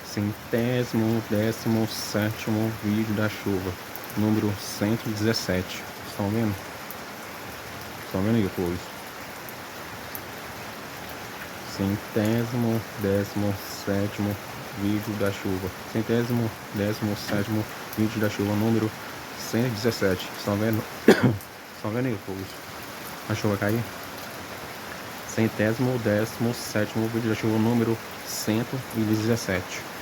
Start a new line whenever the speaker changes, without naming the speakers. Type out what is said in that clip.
Centésimo, 17º vídeo da chuva, número 117. Estão vendo? Estão vendo aí, pois? Centésimo, 17º vídeo da chuva. Centésimo, 17º vídeo da chuva, número 117. Estão vendo? Estão vendo aí, pois? A chuva cair? Centésimo, 17º vídeo da chuva, número 117.